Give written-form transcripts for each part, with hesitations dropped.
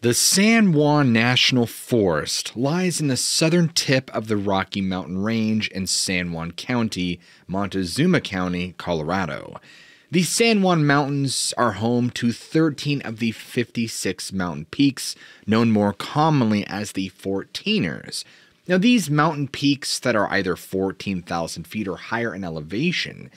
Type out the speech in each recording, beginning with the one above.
The San Juan National Forest lies in the southern tip of the Rocky Mountain Range in San Juan County, Montezuma County, Colorado. The San Juan Mountains are home to 13 of the 56 mountain peaks, known more commonly as the 14ers. Now, these mountain peaks that are either 14,000 feet or higher in elevation,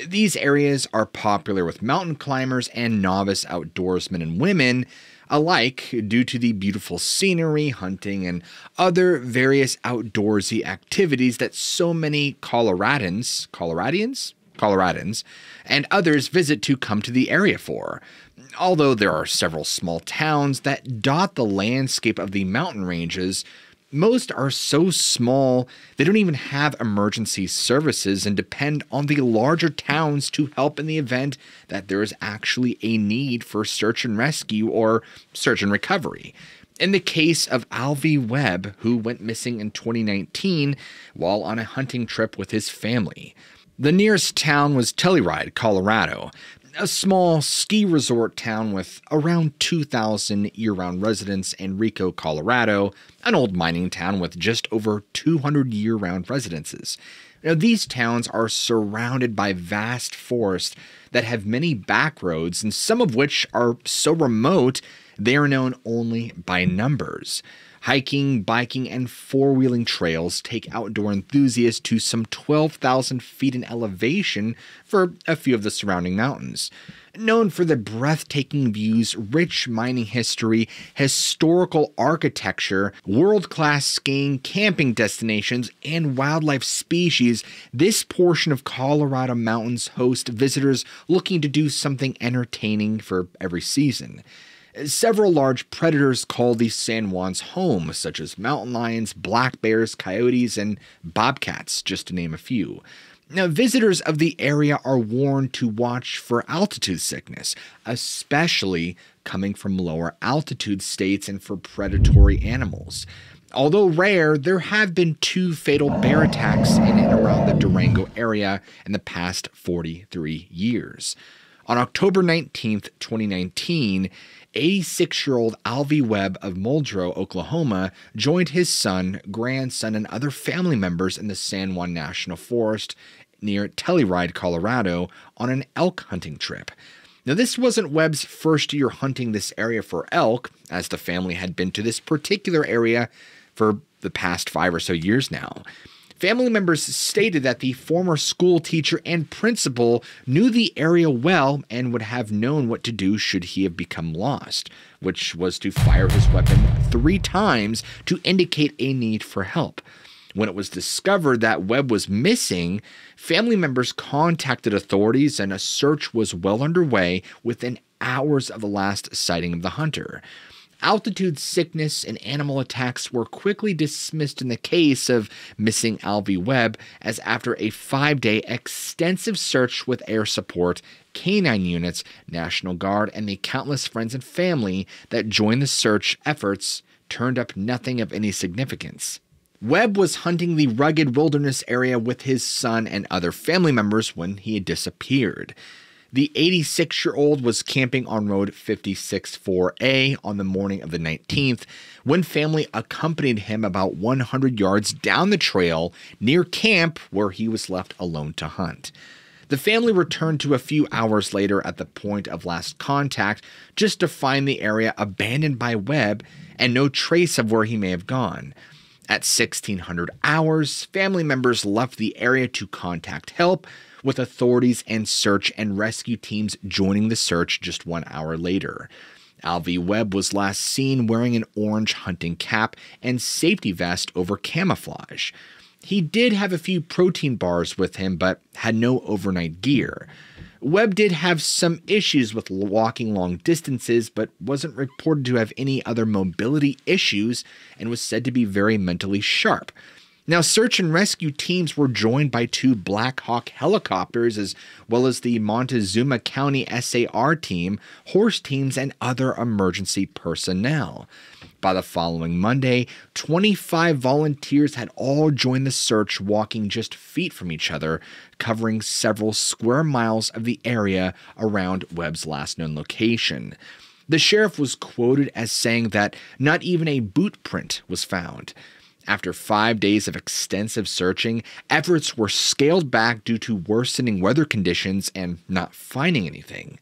these areas are popular with mountain climbers and novice outdoorsmen and women alike due to the beautiful scenery, hunting, and other various outdoorsy activities that so many Coloradans, and others visit to come to the area for. Although there are several small towns that dot the landscape of the mountain ranges, most are so small they don't even have emergency services and depend on the larger towns to help in the event that there is actually a need for search and rescue or search and recovery. In the case of Alvy Webb, who went missing in 2019 while on a hunting trip with his family. The nearest town was Telluride, Colorado, a small ski resort town with around 2,000 year-round residents, and Rico, Colorado, an old mining town with just over 200 year-round residences. Now, these towns are surrounded by vast forests that have many back roads, and some of which are so remote they are known only by numbers. Hiking, biking, and four-wheeling trails take outdoor enthusiasts to some 12,000 feet in elevation for a few of the surrounding mountains. Known for the breathtaking views, rich mining history, historical architecture, world-class skiing, camping destinations, and wildlife species, this portion of Colorado mountains hosts visitors looking to do something entertaining for every season. Several large predators call the San Juans home, such as mountain lions, black bears, coyotes, and bobcats, just to name a few. Now, visitors of the area are warned to watch for altitude sickness, especially coming from lower altitude states and for predatory animals. Although rare, there have been 2 fatal bear attacks in and around the Durango area in the past 43 years. On October 19, 2019, 86-year-old Alvy Webb of Muldrow, Oklahoma, joined his son, grandson, and other family members in the San Juan National Forest near Telluride, Colorado, on an elk hunting trip. Now, this wasn't Webb's first year hunting this area for elk, as the family had been to this particular area for the past 5 or so years now. Family members stated that the former school teacher and principal knew the area well and would have known what to do should he have become lost, which was to fire his weapon 3 times to indicate a need for help. When it was discovered that Webb was missing, family members contacted authorities and a search was well underway within hours of the last sighting of the hunter. Altitude sickness and animal attacks were quickly dismissed in the case of missing Alvy Webb, as after a 5-day extensive search with air support, canine units, National Guard, and the countless friends and family that joined the search efforts, turned up nothing of any significance. Webb was hunting the rugged wilderness area with his son and other family members when he had disappeared. The 86-year-old was camping on Road 56-4A on the morning of the 19th when family accompanied him about 100 yards down the trail near camp, where he was left alone to hunt. The family returned to a few hours later at the point of last contact just to find the area abandoned by Webb and no trace of where he may have gone. At 1600 hours, family members left the area to contact help, with authorities and search and rescue teams joining the search just 1 hour later. Alvy Webb was last seen wearing an orange hunting cap and safety vest over camouflage. He did have a few protein bars with him, but had no overnight gear. Webb did have some issues with walking long distances, but wasn't reported to have any other mobility issues and was said to be very mentally sharp. Now, search and rescue teams were joined by 2 Black Hawk helicopters, as well as the Montezuma County SAR team, horse teams, and other emergency personnel. By the following Monday, 25 volunteers had all joined the search, walking just feet from each other, covering several square miles of the area around Webb's last known location. The sheriff was quoted as saying that not even a boot print was found. After 5 days of extensive searching, efforts were scaled back due to worsening weather conditions and not finding anything.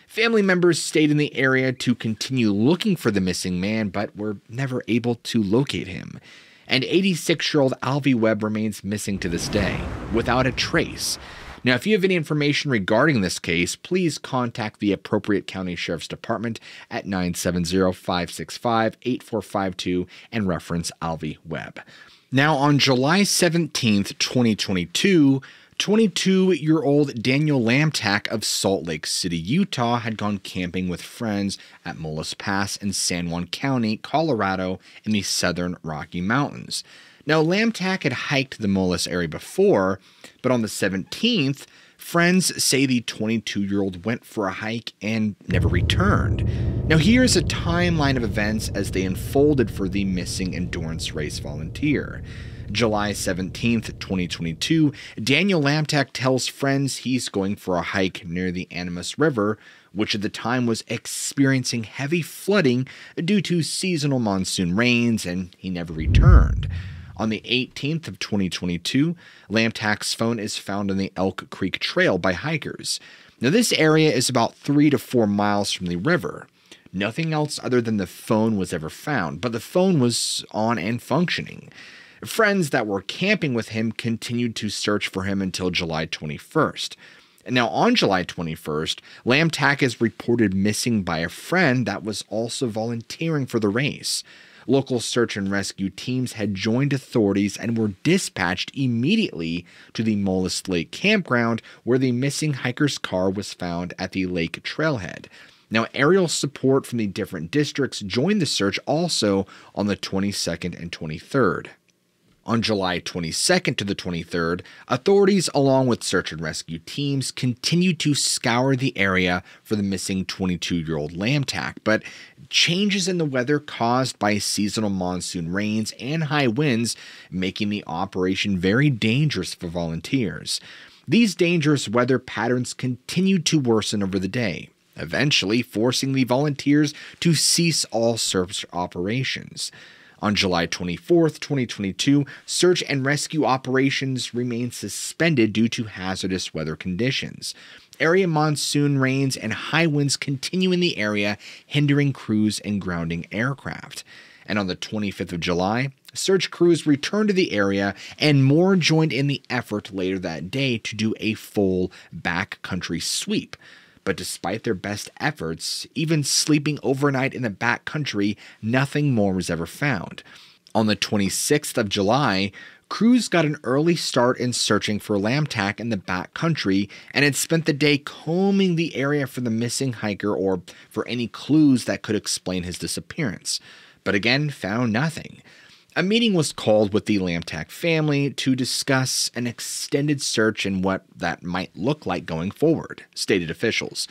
Family members stayed in the area to continue looking for the missing man, but were never able to locate him. And 86-year-old Alvy Webb remains missing to this day, without a trace. Now, if you have any information regarding this case, please contact the appropriate county sheriff's department at 970-565-8452 and reference Alvy Webb. Now, on July 17th, 2022, 22-year-old Daniel Lamtack of Salt Lake City, Utah, had gone camping with friends at Mullis Pass in San Juan County, Colorado, in the southern Rocky Mountains. Now, Lamtack had hiked the Mullis area before, but on the 17th, friends say the 22-year-old went for a hike and never returned. Now, here's a timeline of events as they unfolded for the missing endurance race volunteer. July 17th, 2022, Daniel Lamtack tells friends he's going for a hike near the Animas River, which at the time was experiencing heavy flooding due to seasonal monsoon rains, and he never returned. On the 18th of 2022, Lamtack's phone is found on the Elk Creek Trail by hikers. Now, this area is about 3 to 4 miles from the river. Nothing else other than the phone was ever found, but the phone was on and functioning. Friends that were camping with him continued to search for him until July 21st. And now, on July 21st, Lamtack is reported missing by a friend that was also volunteering for the race. Local search and rescue teams had joined authorities and were dispatched immediately to the Mullis Lake campground where the missing hiker's car was found at the lake trailhead. Now, aerial support from the different districts joined the search also on the 22nd and 23rd. On July 22nd to the 23rd, authorities along with search and rescue teams continued to scour the area for the missing 22-year-old Lamtack, but changes in the weather caused by seasonal monsoon rains and high winds making the operation very dangerous for volunteers. These dangerous weather patterns continued to worsen over the day, eventually forcing the volunteers to cease all search operations. On July 24th, 2022, search and rescue operations remained suspended due to hazardous weather conditions. Area monsoon rains and high winds continue in the area, hindering crews and grounding aircraft. And on the 25th of July, search crews returned to the area and more joined in the effort later that day to do a full backcountry sweep. But despite their best efforts, even sleeping overnight in the backcountry, nothing more was ever found. On the 26th of July, crews got an early start in searching for Lamtack in the backcountry and had spent the day combing the area for the missing hiker or for any clues that could explain his disappearance, but again found nothing. A meeting was called with the Lamtack family to discuss an extended search and what that might look like going forward, stated officials.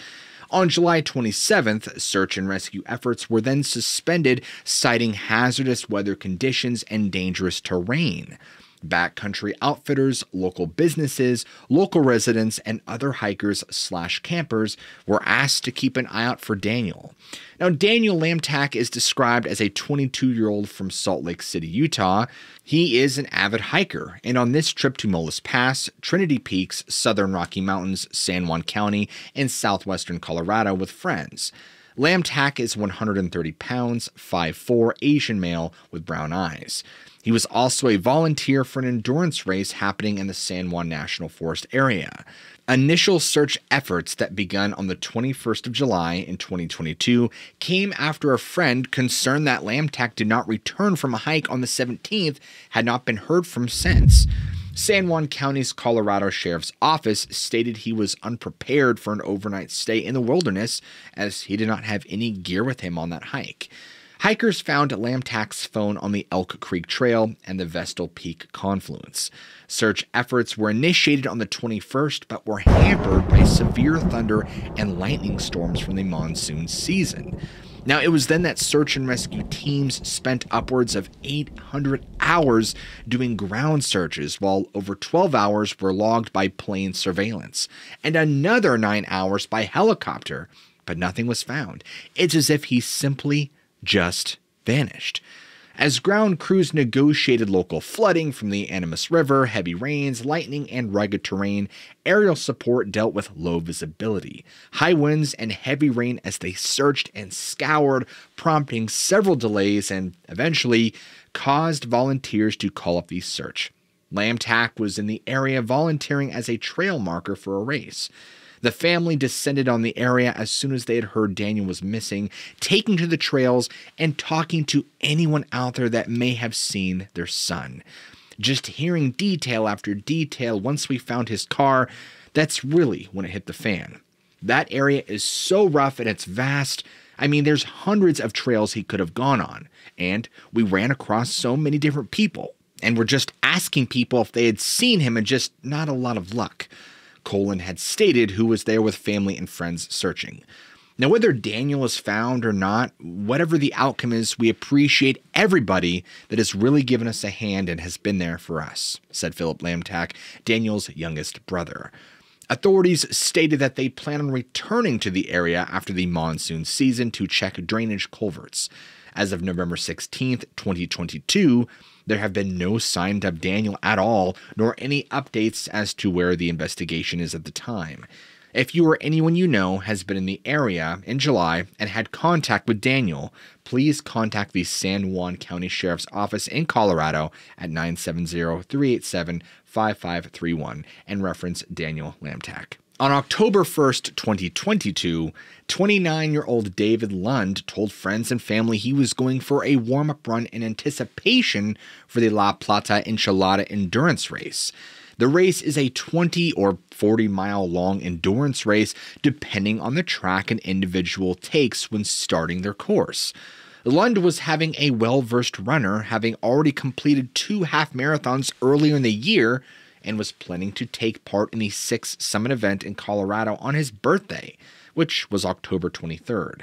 On July 27th, search and rescue efforts were then suspended, citing hazardous weather conditions and dangerous terrain. Backcountry outfitters, local businesses, local residents, and other hikers/campers were asked to keep an eye out for Daniel. Now, Daniel Lamtack is described as a 22-year-old from Salt Lake City, Utah. He is an avid hiker, and on this trip to Mullis Pass, Trinity Peaks, Southern Rocky Mountains, San Juan County, and southwestern Colorado with friends. Lamtack is 130 pounds, 5'4", Asian male with brown eyes. He was also a volunteer for an endurance race happening in the San Juan National Forest area. Initial search efforts that began on the 21st of July in 2022 came after a friend concerned that Lamtack did not return from a hike on the 17th had not been heard from since. San Juan County's Colorado Sheriff's Office stated he was unprepared for an overnight stay in the wilderness as he did not have any gear with him on that hike. Hikers found Lamtack's phone on the Elk Creek Trail and the Vestal Peak confluence. Search efforts were initiated on the 21st, but were hampered by severe thunder and lightning storms from the monsoon season. Now, it was then that search and rescue teams spent upwards of 800 hours doing ground searches, while over 12 hours were logged by plane surveillance, and another 9 hours by helicopter. but nothing was found. It's as if he simply just vanished. As ground crews negotiated local flooding from the Animas River, heavy rains, lightning, and rugged terrain, aerial support dealt with low visibility, high winds, and heavy rain as they searched and scoured, prompting several delays and eventually caused volunteers to call up the search. Lamtack was in the area volunteering as a trail marker for a race. The family descended on the area as soon as they had heard Daniel was missing, taking to the trails and talking to anyone out there that may have seen their son. Just hearing detail after detail once we found his car, that's really when it hit the fan. That area is so rough and it's vast. I mean, there's hundreds of trails he could have gone on, and we ran across so many different people, and we're just asking people if they had seen him and just not a lot of luck. Colin had stated who was there with family and friends searching. Now, whether Daniel is found or not, whatever the outcome is, we appreciate everybody that has really given us a hand and has been there for us, said Philip Lamtack, Daniel's youngest brother. Authorities stated that they plan on returning to the area after the monsoon season to check drainage culverts. As of November 16, 2022, there have been no signs of Daniel at all, nor any updates as to where the investigation is at the time. If you or anyone you know has been in the area in July and had contact with Daniel, please contact the San Juan County Sheriff's Office in Colorado at 970-387-5531 and reference Daniel Lamtack. On October 1st, 2022, 29-year-old David Lund told friends and family he was going for a warm-up run in anticipation for the La Plata Enchilada endurance race. The race is a 20 or 40-mile long endurance race depending on the track an individual takes when starting their course. Lund was having a well-versed runner, having already completed 2 half marathons earlier in the year, and was planning to take part in the 6th Summit event in Colorado on his birthday, which was October 23rd.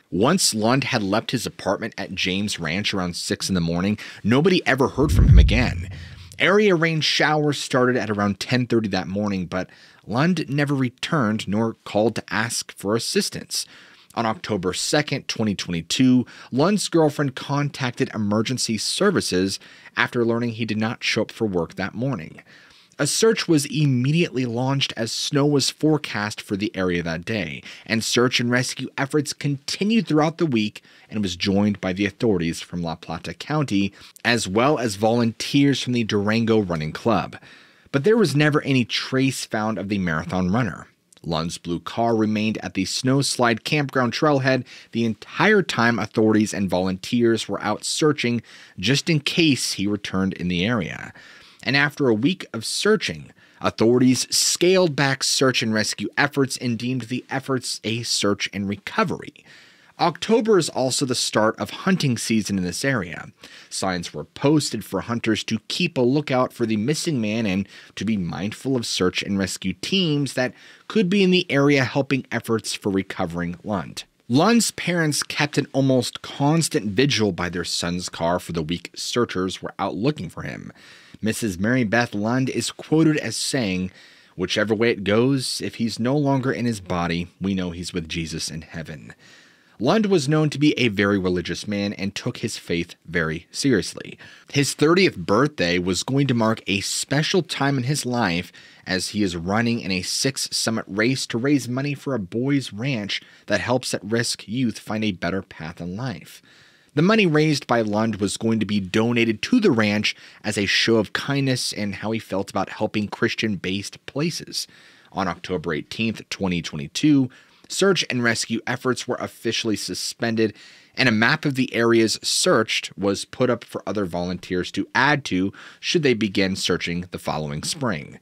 Once Lund had left his apartment at James Ranch around 6 in the morning, nobody ever heard from him again. Area rain showers started at around 10:30 that morning, but Lund never returned nor called to ask for assistance. On October 2nd, 2022, Lund's girlfriend contacted emergency services after learning he did not show up for work that morning. A search was immediately launched as snow was forecast for the area that day, and search and rescue efforts continued throughout the week and was joined by the authorities from La Plata County, as well as volunteers from the Durango Running Club. But there was never any trace found of the marathon runner. Lund's blue car remained at the Snowslide Campground trailhead the entire time authorities and volunteers were out searching, just in case he returned in the area. And after a week of searching, authorities scaled back search and rescue efforts and deemed the efforts a search and recovery. October is also the start of hunting season in this area. Signs were posted for hunters to keep a lookout for the missing man and to be mindful of search and rescue teams that could be in the area helping efforts for recovering Lund. Lund's parents kept an almost constant vigil by their son's car for the week searchers were out looking for him. Mrs. Mary Beth Lund is quoted as saying, "Whichever way it goes, if he's no longer in his body, we know he's with Jesus in heaven." Lund was known to be a very religious man and took his faith very seriously. His 30th birthday was going to mark a special time in his life as he is running in a 6th Summit race to raise money for a boys' ranch that helps at-risk youth find a better path in life. The money raised by Lund was going to be donated to the ranch as a show of kindness and how he felt about helping Christian-based places. On October 18th, 2022, search and rescue efforts were officially suspended, and a map of the areas searched was put up for other volunteers to add to should they begin searching the following spring.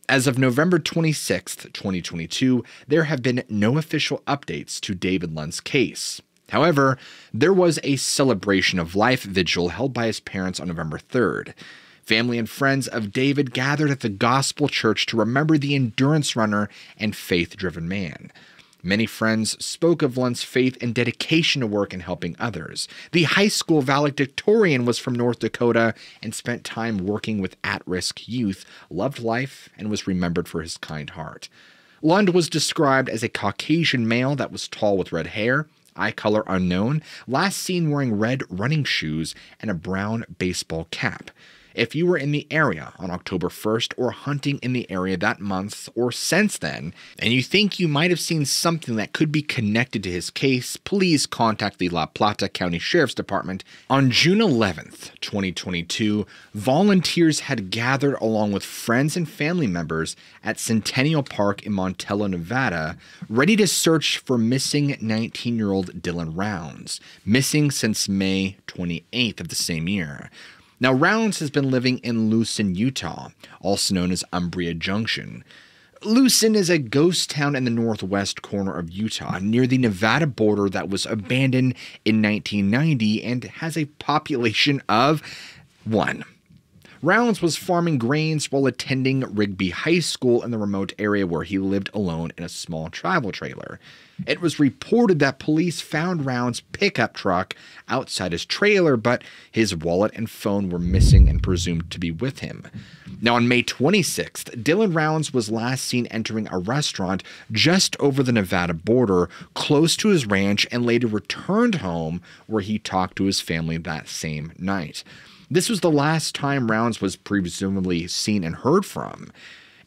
As of November 26th, 2022, there have been no official updates to David Lund's case. However, there was a celebration of life vigil held by his parents on November 3rd. Family and friends of David gathered at the Gospel Church to remember the endurance runner and faith-driven man. Many friends spoke of Lund's faith and dedication to work and helping others. The high school valedictorian was from North Dakota and spent time working with at-risk youth, loved life, and was remembered for his kind heart. Lund was described as a Caucasian male that was tall with red hair, eye color unknown, last seen wearing red running shoes and a brown baseball cap. If you were in the area on October 1st or hunting in the area that month or since then, and you think you might have seen something that could be connected to his case, please contact the La Plata County Sheriff's Department. On June 11th, 2022, volunteers had gathered along with friends and family members at Centennial Park in Montello, Nevada, ready to search for missing 19-year-old Dylan Rounds, missing since May 28th of the same year. Now, Rounds has been living in Lucin, Utah, also known as Umbria Junction. Lucin is a ghost town in the northwest corner of Utah, near the Nevada border that was abandoned in 1990 and has a population of 1. Rounds was farming grains while attending Rigby High School in the remote area where he lived alone in a small travel trailer. It was reported that police found Rounds' pickup truck outside his trailer, but his wallet and phone were missing and presumed to be with him. Now, on May 26th, Dylan Rounds was last seen entering a restaurant just over the Nevada border, close to his ranch, and later returned home where he talked to his family that same night. This was the last time Rounds was presumably seen and heard from.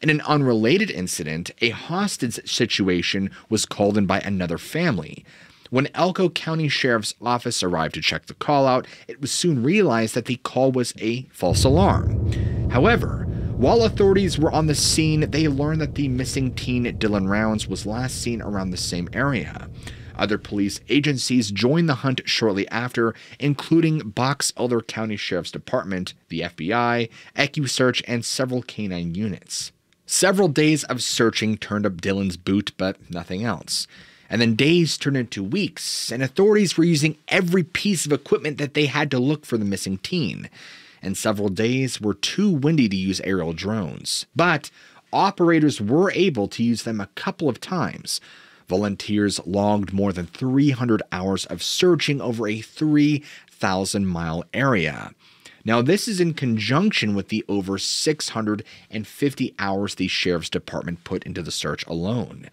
In an unrelated incident, a hostage situation was called in by another family. When Elko County Sheriff's Office arrived to check the call out, it was soon realized that the call was a false alarm. However, while authorities were on the scene, they learned that the missing teen Dylan Rounds was last seen around the same area. Other police agencies joined the hunt shortly after, including Box Elder County Sheriff's Department, the FBI, EquuSearch, and several canine units. Several days of searching turned up Dylan's boot, but nothing else. And then days turned into weeks, and authorities were using every piece of equipment that they had to look for the missing teen. And several days were too windy to use aerial drones. But operators were able to use them a couple of times. Volunteers logged more than 300 hours of searching over a 3,000-mile area. Now, this is in conjunction with the over 650 hours the Sheriff's Department put into the search alone.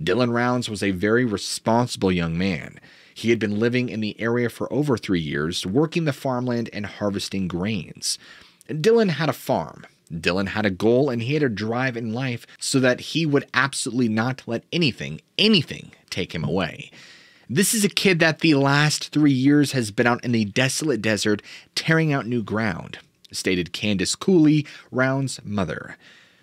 Dylan Rounds was a very responsible young man. He had been living in the area for over 3 years, working the farmland and harvesting grains. Dylan had a farm. Dylan had a goal, and he had a drive in life so that he would absolutely not let anything take him away. This is a kid that the last 3 years has been out in the desolate desert tearing out new ground, stated Candace Cooley, Rounds' mother.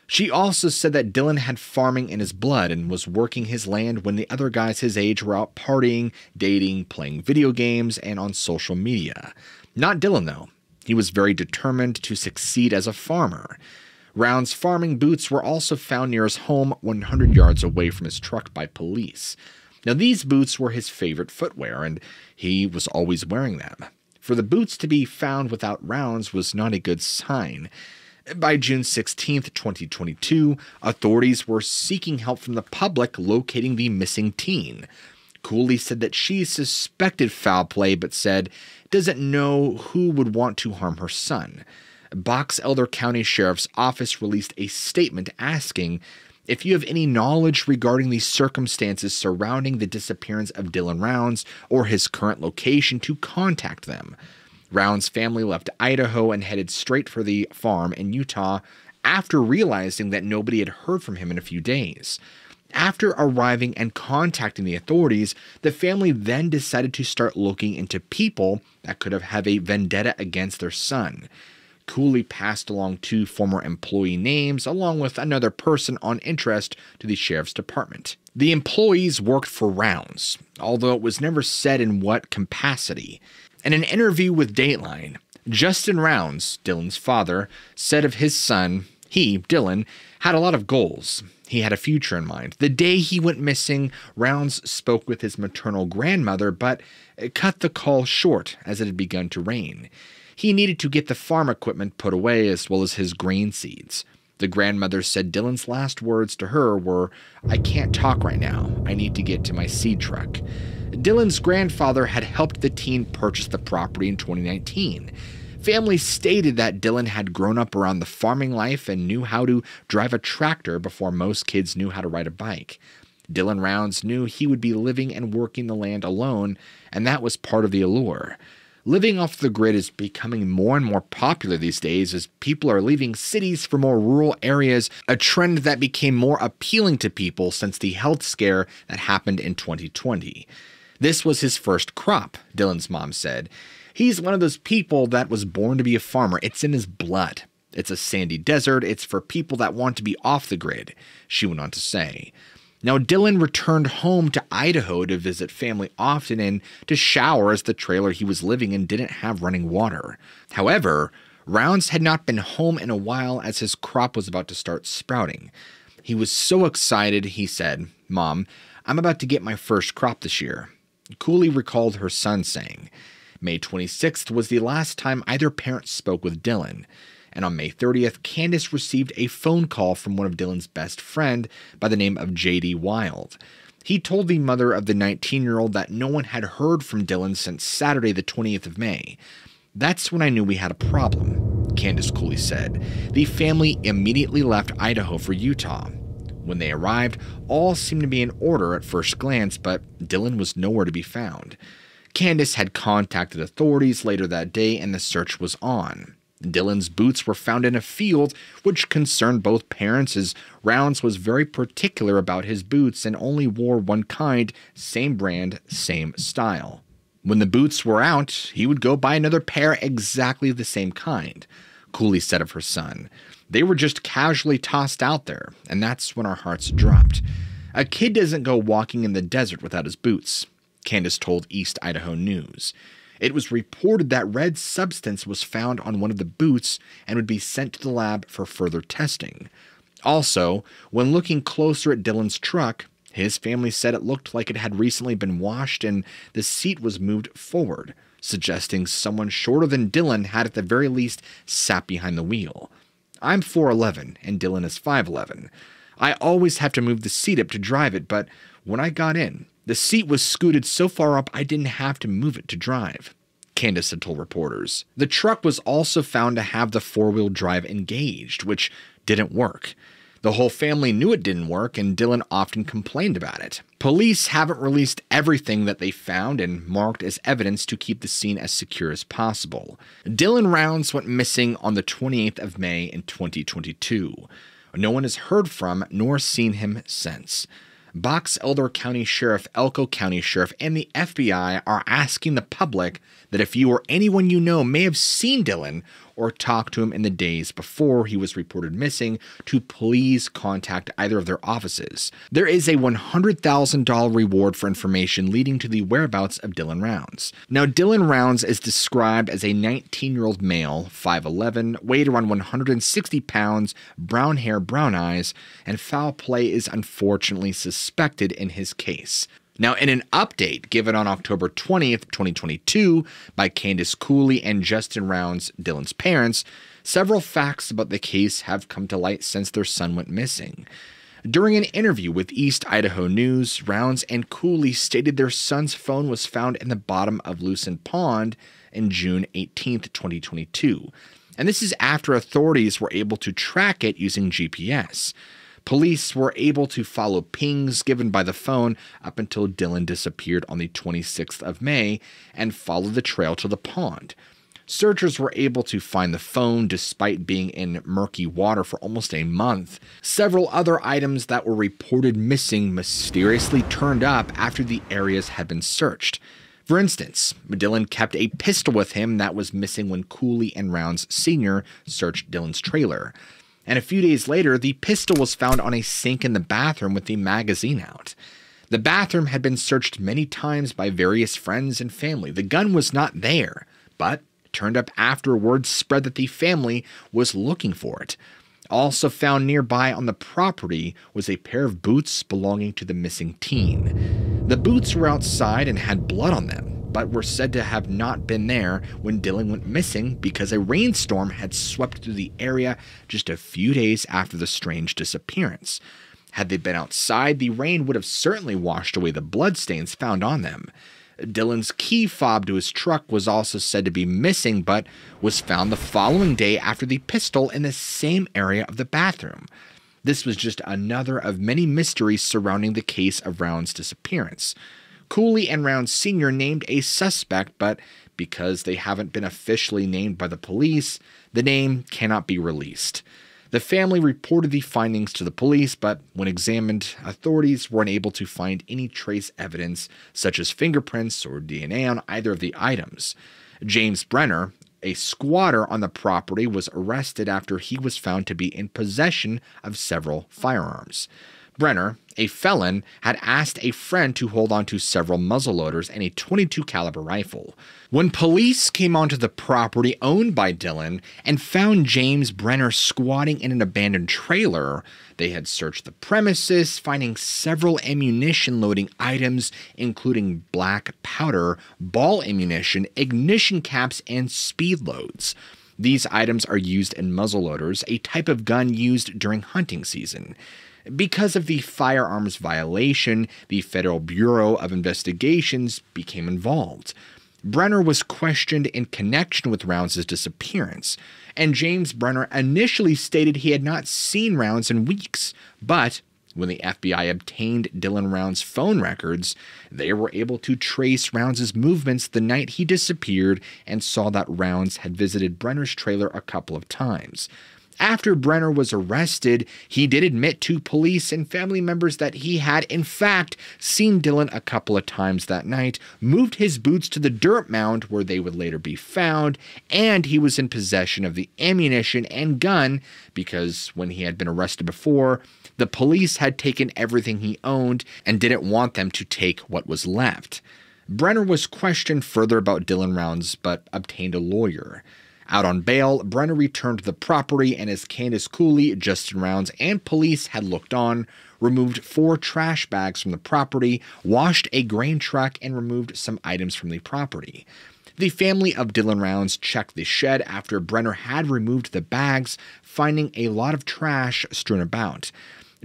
She also said that Dylan had farming in his blood and was working his land when the other guys his age were out partying, dating, playing video games, and on social media. Not Dylan, though. He was very determined to succeed as a farmer. Rounds' farming boots were also found near his home 100 yards away from his truck by police. Now, these boots were his favorite footwear, and he was always wearing them. For the boots to be found without Rounds was not a good sign. By June 16, 2022, authorities were seeking help from the public locating the missing teen. Cooley said that she suspected foul play, but said doesn't know who would want to harm her son. Box Elder County Sheriff's Office released a statement asking if you have any knowledge regarding the circumstances surrounding the disappearance of Dylan Rounds or his current location to contact them. Rounds' family left Idaho and headed straight for the farm in Utah after realizing that nobody had heard from him in a few days. After arriving and contacting the authorities, the family then decided to start looking into people that could have a vendetta against their son. Cooley passed along 2 former employee names along with another person on interest to the Sheriff's Department. The employees worked for Rounds, although it was never said in what capacity. In an interview with Dateline, Justin Rounds, Dylan's father, said of his son, he, Dylan, had a lot of goals. He had a future in mind. The day he went missing, Rounds spoke with his maternal grandmother, but cut the call short as it had begun to rain. He needed to get the farm equipment put away as well as his grain seeds. The grandmother said Dylan's last words to her were, "I can't talk right now. I need to get to my seed truck." Dylan's grandfather had helped the teen purchase the property in 2019. Family stated that Dylan had grown up around the farming life and knew how to drive a tractor before most kids knew how to ride a bike. Dylan Rounds knew he would be living and working the land alone, and that was part of the allure. Living off the grid is becoming more and more popular these days as people are leaving cities for more rural areas, a trend that became more appealing to people since the health scare that happened in 2020. This was his first crop, Dylan's mom said. He's one of those people that was born to be a farmer. It's in his blood. It's a sandy desert. It's for people that want to be off the grid, she went on to say. Now, Dylan returned home to Idaho to visit family often and to shower as the trailer he was living in didn't have running water. However, Rounds had not been home in a while as his crop was about to start sprouting. He was so excited, he said, "Mom, I'm about to get my first crop this year." Cooley recalled her son saying. May 26th was the last time either parent spoke with Dylan. And on May 30th, Candace received a phone call from one of Dylan's best friend by the name of J.D. Wild. He told the mother of the 19-year-old that no one had heard from Dylan since Saturday the 20th of May. "That's when I knew we had a problem," Candace Cooley said. The family immediately left Idaho for Utah. When they arrived, all seemed to be in order at first glance, but Dylan was nowhere to be found. Candace had contacted authorities later that day and the search was on. Dylan's boots were found in a field, which concerned both parents as Rounds was very particular about his boots and only wore one kind, same brand, same style. When the boots were out, he would go buy another pair exactly the same kind, Cooley said of her son. They were just casually tossed out there, and that's when our hearts dropped. A kid doesn't go walking in the desert without his boots, Candace told East Idaho News. It was reported that red substance was found on one of the boots and would be sent to the lab for further testing. Also, when looking closer at Dylan's truck, his family said it looked like it had recently been washed and the seat was moved forward, suggesting someone shorter than Dylan had at the very least sat behind the wheel. I'm 4'11", and Dylan is 5'11". I always have to move the seat up to drive it, but when I got in, the seat was scooted so far up I didn't have to move it to drive, Candace had told reporters. The truck was also found to have the four-wheel drive engaged, which didn't work. The whole family knew it didn't work, and Dylan often complained about it. Police haven't released everything that they found and marked as evidence to keep the scene as secure as possible. Dylan Rounds went missing on the 28th of May in 2022. No one has heard from nor seen him since. Box Elder County Sheriff, Elko County Sheriff, and the FBI are asking the public that if you or anyone you know may have seen Dylan or talked to him in the days before he was reported missing, to please contact either of their offices. There is a $100,000 reward for information leading to the whereabouts of Dylan Rounds. Now, Dylan Rounds is described as a 19-year-old male, 5'11", weighed around 160 pounds, brown hair, brown eyes, and foul play is unfortunately suspected in his case. Now, in an update given on October 20th, 2022 by Candace Cooley and Justin Rounds, Dylan's parents, several facts about the case have come to light since their son went missing. During an interview with East Idaho News, Rounds and Cooley stated their son's phone was found in the bottom of Lucent Pond in June 18th, 2022. And this is after authorities were able to track it using GPS. Police were able to follow pings given by the phone up until Dylan disappeared on the 26th of May and followed the trail to the pond. Searchers were able to find the phone despite being in murky water for almost a month. Several other items that were reported missing mysteriously turned up after the areas had been searched. For instance, Dylan kept a pistol with him that was missing when Cooley and Rounds Sr. searched Dylan's trailer. And a few days later, the pistol was found on a sink in the bathroom with the magazine out. The bathroom had been searched many times by various friends and family. The gun was not there, but turned up after word spread that the family was looking for it. Also found nearby on the property was a pair of boots belonging to the missing teen. The boots were outside and had blood on them, but were said to have not been there when Dylan went missing because a rainstorm had swept through the area just a few days after the strange disappearance. Had they been outside, the rain would have certainly washed away the bloodstains found on them. Dylan's key fob to his truck was also said to be missing, but was found the following day after the pistol in the same area of the bathroom. This was just another of many mysteries surrounding the case of Round's disappearance. Cooley and Round Sr. named a suspect, but because they haven't been officially named by the police, the name cannot be released. The family reported the findings to the police, but when examined, authorities were unable to find any trace evidence, such as fingerprints or DNA, on either of the items. James Brenner, a squatter on the property, was arrested after he was found to be in possession of several firearms. Brenner, a felon, had asked a friend to hold on to several muzzleloaders and a .22 caliber rifle. When police came onto the property owned by Dylan and found James Brenner squatting in an abandoned trailer, they had searched the premises, finding several ammunition-loading items, including black powder, ball ammunition, ignition caps, and speed loads. These items are used in muzzleloaders, a type of gun used during hunting season. Because of the firearms violation, the Federal Bureau of Investigations became involved. Brenner was questioned in connection with Rounds' disappearance, and James Brenner initially stated he had not seen Rounds in weeks, but when the FBI obtained Dylan Rounds' phone records, they were able to trace Rounds' movements the night he disappeared and saw that Rounds had visited Brenner's trailer a couple of times. After Brenner was arrested, he did admit to police and family members that he had, in fact, seen Dylan a couple of times that night, moved his boots to the dirt mound where they would later be found, and he was in possession of the ammunition and gun because when he had been arrested before, the police had taken everything he owned and didn't want them to take what was left. Brenner was questioned further about Dylan Rounds, but obtained a lawyer. Out on bail, Brenner returned to the property, and as Candace Cooley, Justin Rounds, and police had looked on, removed 4 trash bags from the property, washed a grain truck, and removed some items from the property. The family of Dylan Rounds checked the shed after Brenner had removed the bags, finding a lot of trash strewn about.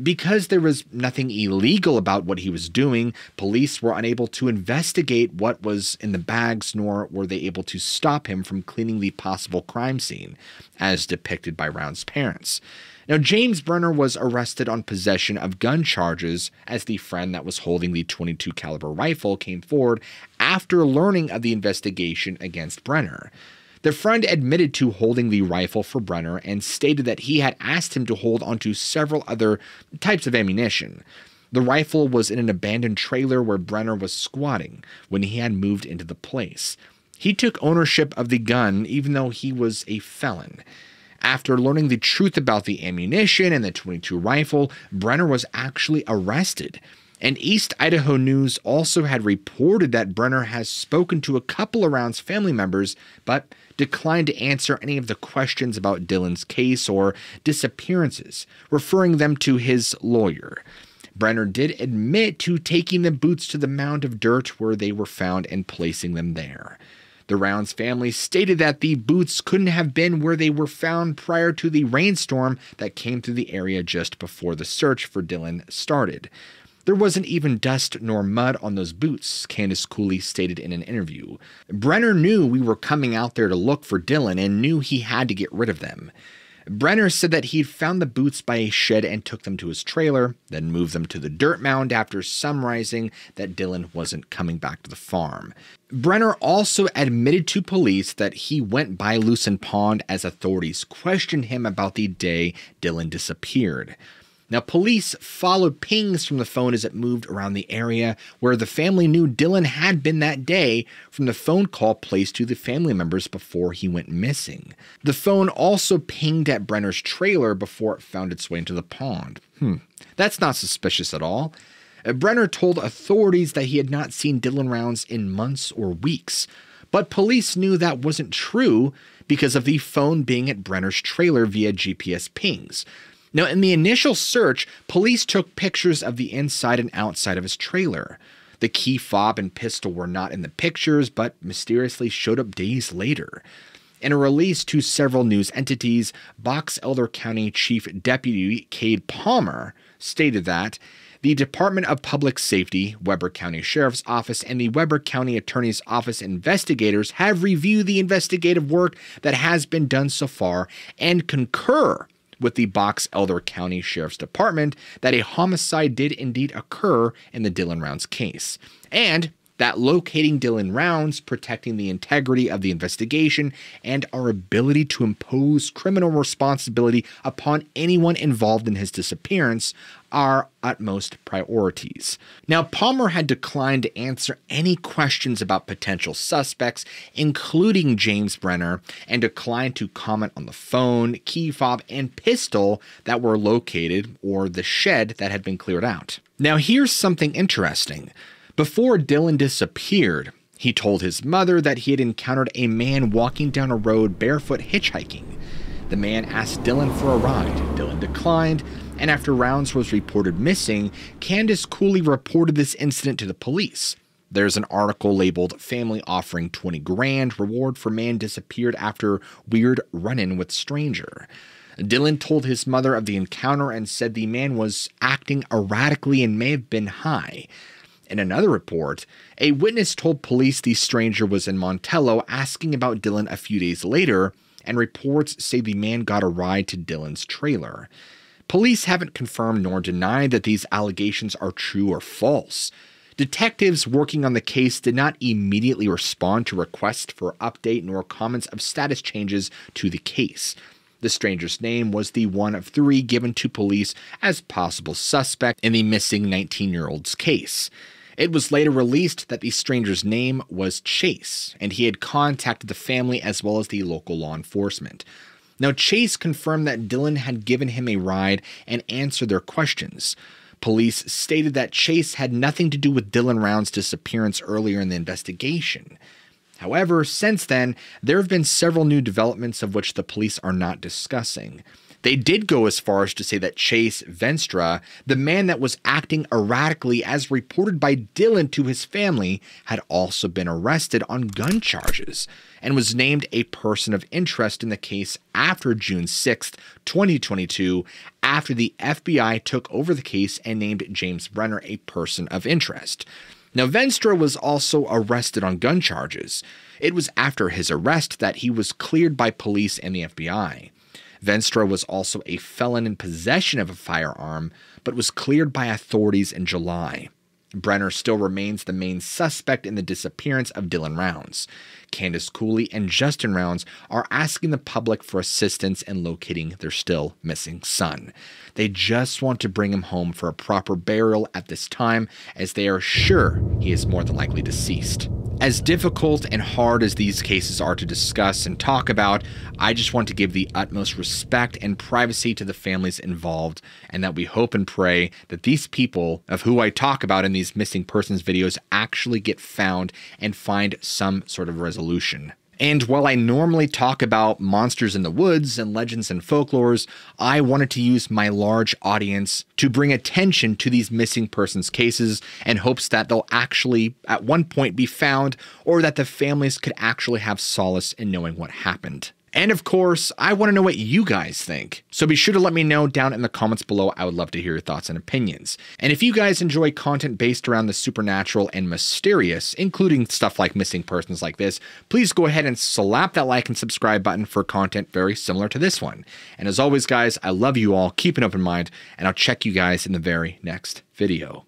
Because there was nothing illegal about what he was doing, police were unable to investigate what was in the bags, nor were they able to stop him from cleaning the possible crime scene, as depicted by Round's parents. Now, James Brenner was arrested on possession of gun charges as the friend that was holding the .22 caliber rifle came forward after learning of the investigation against Brenner. The friend admitted to holding the rifle for Brenner and stated that he had asked him to hold onto several other types of ammunition. The rifle was in an abandoned trailer where Brenner was squatting when he had moved into the place. He took ownership of the gun even though he was a felon. After learning the truth about the ammunition and the .22 rifle, Brenner was actually arrested. And East Idaho News also had reported that Brenner has spoken to a couple of Rounds family members, but declined to answer any of the questions about Dylan's case or disappearances, referring them to his lawyer. Brenner did admit to taking the boots to the mound of dirt where they were found and placing them there. The Rounds family stated that the boots couldn't have been where they were found prior to the rainstorm that came through the area just before the search for Dylan started. There wasn't even dust nor mud on those boots, Candace Cooley stated in an interview. Brenner knew we were coming out there to look for Dylan and knew he had to get rid of them. Brenner said that he'd found the boots by a shed and took them to his trailer, then moved them to the dirt mound after summarizing that Dylan wasn't coming back to the farm. Brenner also admitted to police that he went by Lucen Pond as authorities questioned him about the day Dylan disappeared. Now, police followed pings from the phone as it moved around the area where the family knew Dylan had been that day from the phone call placed to the family members before he went missing. The phone also pinged at Brenner's trailer before it found its way into the pond. That's not suspicious at all. Brenner told authorities that he had not seen Dylan Rounds in months or weeks, but police knew that wasn't true because of the phone being at Brenner's trailer via GPS pings. Now, in the initial search, police took pictures of the inside and outside of his trailer. The key fob and pistol were not in the pictures, but mysteriously showed up days later. In a release to several news entities, Box Elder County Chief Deputy Cade Palmer stated that The Department of Public Safety, Weber County Sheriff's Office, and the Weber County Attorney's Office investigators have reviewed the investigative work that has been done so far and concur with the Box Elder County Sheriff's Department that a homicide did indeed occur in the Dylan Rounds case, and that locating Dylan Rounds, protecting the integrity of the investigation, and our ability to impose criminal responsibility upon anyone involved in his disappearance are utmost priorities. Now, Palmer had declined to answer any questions about potential suspects, including James Brenner, and declined to comment on the phone, key fob, and pistol that were located, or the shed that had been cleared out. Now, here's something interesting. Before Dylan disappeared, he told his mother that he had encountered a man walking down a road barefoot hitchhiking. The man asked Dylan for a ride. Dylan declined, and after Rounds was reported missing, Candace coolly reported this incident to the police. There's an article labeled "Family Offering 20 Grand Reward for Man Disappeared After Weird Run-In with Stranger." Dylan told his mother of the encounter and said the man was acting erratically and may have been high. In another report, a witness told police the stranger was in Montello asking about Dylan a few days later, and reports say the man got a ride to Dylan's trailer. Police haven't confirmed nor denied that these allegations are true or false. Detectives working on the case did not immediately respond to requests for update nor comments of status changes to the case. The stranger's name was the one of 3 given to police as possible suspect in the missing 19-year-old's case. It was later released that the stranger's name was Chase, and he had contacted the family as well as the local law enforcement. Now, Chase confirmed that Dylan had given him a ride and answered their questions. Police stated that Chase had nothing to do with Dylan Rounds' disappearance earlier in the investigation. However, since then, there have been several new developments of which the police are not discussing. They did go as far as to say that Chase Venstra, the man that was acting erratically as reported by Dylan to his family, had also been arrested on gun charges and was named a person of interest in the case after June 6, 2022, after the FBI took over the case and named James Brenner a person of interest. Now, Venstra was also arrested on gun charges. It was after his arrest that he was cleared by police and the FBI. Venstra was also a felon in possession of a firearm, but was cleared by authorities in July. Brenner still remains the main suspect in the disappearance of Dylan Rounds. Candace Cooley and Justin Rounds are asking the public for assistance in locating their still missing son. They just want to bring him home for a proper burial at this time, as they are sure he is more than likely deceased. As difficult and hard as these cases are to discuss and talk about, I just want to give the utmost respect and privacy to the families involved, and that we hope and pray that these people of who I talk about in these missing persons videos actually get found and find some sort of resolution. And while I normally talk about monsters in the woods and legends and folklores, I wanted to use my large audience to bring attention to these missing persons cases in hopes that they'll actually at one point be found, or that the families could actually have solace in knowing what happened. And of course, I want to know what you guys think. So be sure to let me know down in the comments below. I would love to hear your thoughts and opinions. And if you guys enjoy content based around the supernatural and mysterious, including stuff like missing persons like this, please go ahead and slap that like and subscribe button for content very similar to this one. And as always, guys, I love you all. Keep an open mind, and I'll check you guys in the very next video.